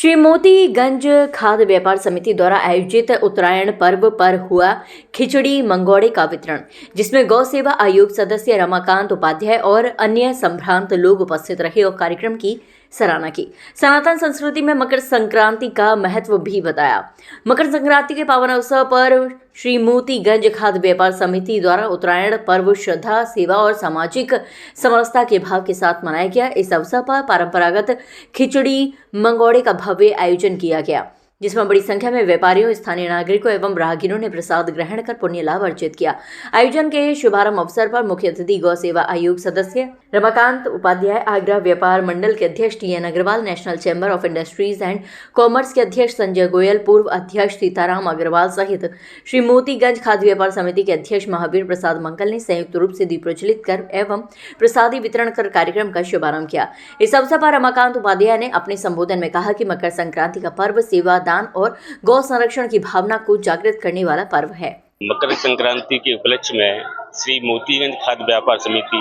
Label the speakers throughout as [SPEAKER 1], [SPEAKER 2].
[SPEAKER 1] श्री मोतीगंज खाद्य व्यापार समिति द्वारा आयोजित उत्तरायण पर्व पर हुआ खिचड़ी मंगोड़े का वितरण, जिसमें गौ सेवा आयोग सदस्य रमाकांत उपाध्याय और अन्य संभ्रांत लोग उपस्थित रहे और कार्यक्रम की सराहना की। सनातन संस्कृति में मकर संक्रांति का महत्व भी बताया। मकर संक्रांति के पावन अवसर पर श्री मोतीगंज खाद्य व्यापार समिति द्वारा उत्तरायण पर्व श्रद्धा, सेवा और सामाजिक समरसता के भाव के साथ मनाया गया। इस अवसर पर परंपरागत खिचड़ी मंगोड़े का भव्य आयोजन किया गया, जिसमें बड़ी संख्या में व्यापारियों, स्थानीय नागरिकों एवं राहगीरों ने प्रसाद ग्रहण कर पुण्य लाभ अर्जित किया। आयोजन के शुभारंभ अवसर पर मुख्य अतिथि गौ सेवा आयोग सदस्य रमाकांत उपाध्याय, आगरा व्यापार मंडल के अध्यक्ष T N. Agarwal, national chamber of industries and commerce के अध्यक्ष संजय गोयल, पूर्व अध्यक्ष सीताराम अग्रवाल सहित श्री मोतीगंज खाद्य व्यापार समिति के अध्यक्ष महावीर प्रसाद मंगल ने संयुक्त रूप से दीप प्रज्वलित कर एवं प्रसादी वितरण कर कार्यक्रम का शुभारंभ किया। इस अवसर पर रमाकांत उपाध्याय ने अपने संबोधन में कहा कि मकर संक्रांति का पर्व सेवा, दान और गौ संरक्षण की भावना को जागृत करने वाला पर्व है।
[SPEAKER 2] मकर संक्रांति के उपलक्ष्य में श्री मोतीगंज खाद्य व्यापार समिति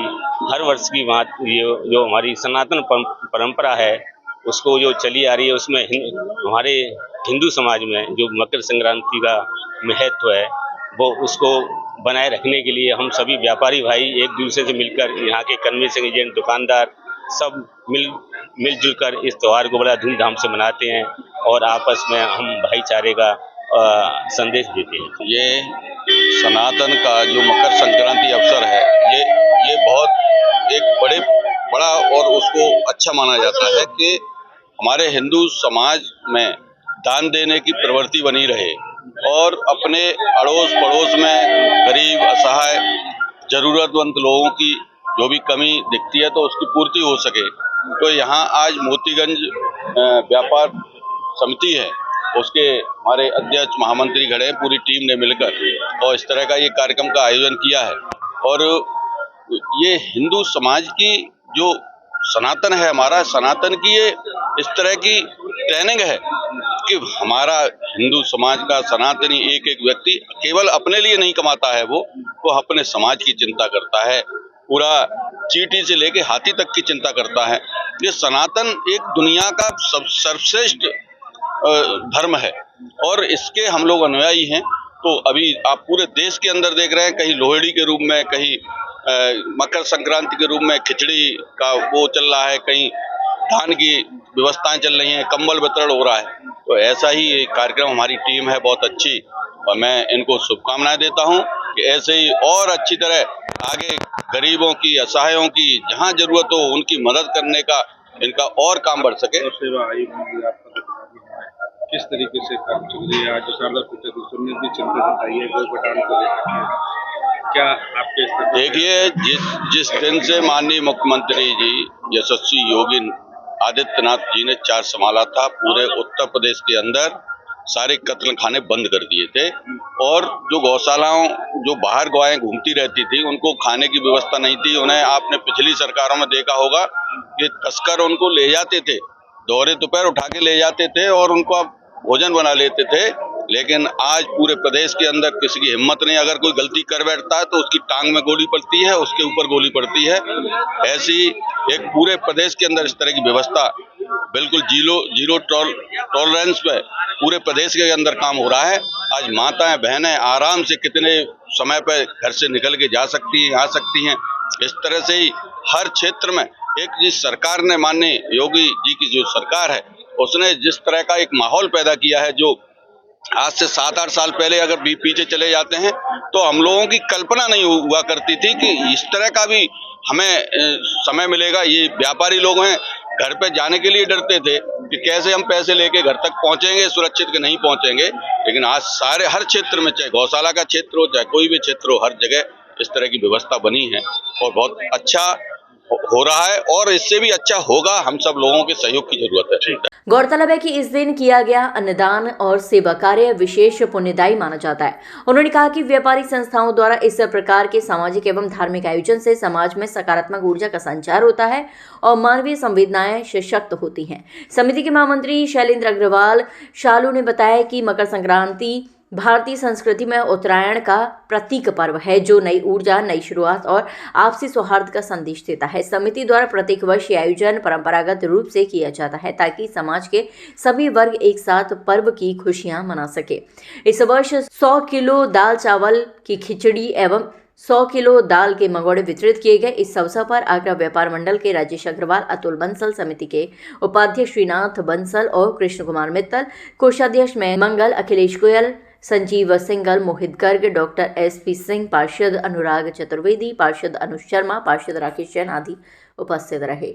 [SPEAKER 2] हर वर्ष की जो हमारी सनातन परंपरा है उसको जो चली आ रही है, उसमें हमारे हिंदू समाज में जो मकर संक्रांति का महत्व है वो उसको बनाए रखने के लिए हम सभी व्यापारी भाई एक दूसरे से मिलकर, यहाँ के कन्वेंशन एजेंट, दुकानदार सब मिलजुल कर इस त्यौहार को बड़ा धूमधाम से मनाते हैं और आपस में हम भाईचारे का संदेश देते हैं।
[SPEAKER 3] ये सनातन का जो मकर संक्रांति अवसर है ये बहुत एक बड़ा और उसको अच्छा माना जाता है कि हमारे हिंदू समाज में दान देने की प्रवृत्ति बनी रहे और अपने अड़ोस पड़ोस में गरीब, असहाय, जरूरतमंद लोगों की जो भी कमी दिखती है तो उसकी पूर्ति हो सके। तो यहाँ आज मोतीगंज व्यापार समिति है, उसके हमारे अध्यक्ष महामंत्री खड़े, पूरी टीम ने मिलकर और इस तरह का ये कार्यक्रम का आयोजन किया है। और ये हिंदू समाज की जो सनातन है, हमारा सनातन की ये इस तरह की ट्रेनिंग है कि हमारा हिंदू समाज का सनातनी एक एक व्यक्ति केवल अपने लिए नहीं कमाता है, वो अपने समाज की चिंता करता है, पूरा चींटी से लेके हाथी तक की चिंता करता है। ये सनातन एक दुनिया का सर्वश्रेष्ठ धर्म है और इसके हम लोग अनुयायी हैं। तो अभी आप पूरे देश के अंदर देख रहे हैं, कहीं लोहड़ी के रूप में, कहीं मकर संक्रांति के रूप में खिचड़ी का वो चल रहा है, कहीं धान की व्यवस्थाएं चल रही हैं, कंबल वितरण हो रहा है। तो ऐसा ही एक कार्यक्रम हमारी टीम है बहुत अच्छी, और मैं इनको शुभकामनाएं देता हूं कि ऐसे ही और अच्छी तरह आगे गरीबों की, असहायों की जहां जरूरत हो उनकी मदद करने का इनका और काम बढ़ सके।
[SPEAKER 4] किस तरीके से काम चल रही है? आज शारदा पूजा की भी चिंता जताई है गोपटान को लेकर, क्या आपके
[SPEAKER 3] देखिए, जिस दिन से माननीय मुख्यमंत्री जी यशस्वी योगी आदित्यनाथ जी ने चार्ज संभाला था, पूरे उत्तर प्रदेश के अंदर सारे कत्ल खाने बंद कर दिए थे और जो गौशालाओं, जो बाहर गौएं घूमती रहती थी, उनको खाने की व्यवस्था नहीं थी। उन्हें आपने पिछली सरकारों में देखा होगा कि तस्कर उनको ले जाते थे, दोहरे दोपहर उठा के ले जाते थे और उनको भोजन बना लेते थे। लेकिन आज पूरे प्रदेश के अंदर किसी की हिम्मत नहीं, अगर कोई गलती कर बैठता है तो उसकी टांग में गोली पड़ती है, उसके ऊपर गोली पड़ती है। ऐसी एक पूरे प्रदेश के अंदर इस तरह की व्यवस्था बिल्कुल जीरो टॉलरेंस पे पूरे प्रदेश के अंदर काम हो रहा है। आज माताएं, बहनें आराम से कितने समय पे घर से निकल के जा सकती हैं, आ सकती हैं। इस तरह से ही हर क्षेत्र में एक जिस सरकार ने, माननीय योगी जी की जो सरकार है, उसने जिस तरह का एक माहौल पैदा किया है, जो आज से 7-8 साल पहले अगर भी पीछे चले जाते हैं तो हम लोगों की कल्पना नहीं हुआ करती थी कि इस तरह का भी हमें समय मिलेगा। ये व्यापारी लोग हैं, घर पे जाने के लिए डरते थे कि कैसे हम पैसे लेके घर तक पहुंचेंगे, सुरक्षित के नहीं पहुंचेंगे। लेकिन आज हर क्षेत्र में, चाहे गौशाला का क्षेत्र हो, चाहे कोई भी क्षेत्र हो, हर जगह इस तरह की व्यवस्था बनी है और बहुत अच्छा हो रहा है और इससे भी अच्छा होगा। हम सब लोगों के सहयोग की जरूरत है।
[SPEAKER 1] गौरतलब है कि इस दिन किया गया अन्नदान और सेवा कार्य विशेष पुण्यदायी माना जाता है। उन्होंने कहा कि व्यापारिक संस्थाओं द्वारा इस प्रकार के सामाजिक एवं धार्मिक आयोजन से समाज में सकारात्मक ऊर्जा का संचार होता है और मानवीय संवेदनाएं सशक्त होती हैं। समिति के महामंत्री शैलेंद्र अग्रवाल शालू ने बताया कि मकर संक्रांति भारतीय संस्कृति में उत्तरायण का प्रतीक पर्व है जो नई ऊर्जा, नई शुरुआत और आपसी सौहार्द का संदेश देता है। समिति द्वारा प्रत्येक वर्ष ये आयोजन परंपरागत रूप से किया जाता है ताकि समाज के सभी वर्ग एक साथ पर्व की खुशियां मना सके। इस वर्ष 100 किलो दाल चावल की खिचड़ी एवं 100 किलो दाल के मंगोड़े वितरित किए गए। इस अवसर पर आगरा व्यापार मंडल के राजेश अग्रवाल, अतुल बंसल, समिति के उपाध्यक्ष श्रीनाथ बंसल और कृष्ण कुमार मित्तल, कोषाध्यक्ष में मंगल, Akhilesh Goyal, Sanjeev single, Mohit Garg, doctor SP Singh, पार्षद अनुराग चतुर्वेदी, पार्षद अनुज शर्मा, पार्षद राकेश जैन आदि उपस्थित रहे।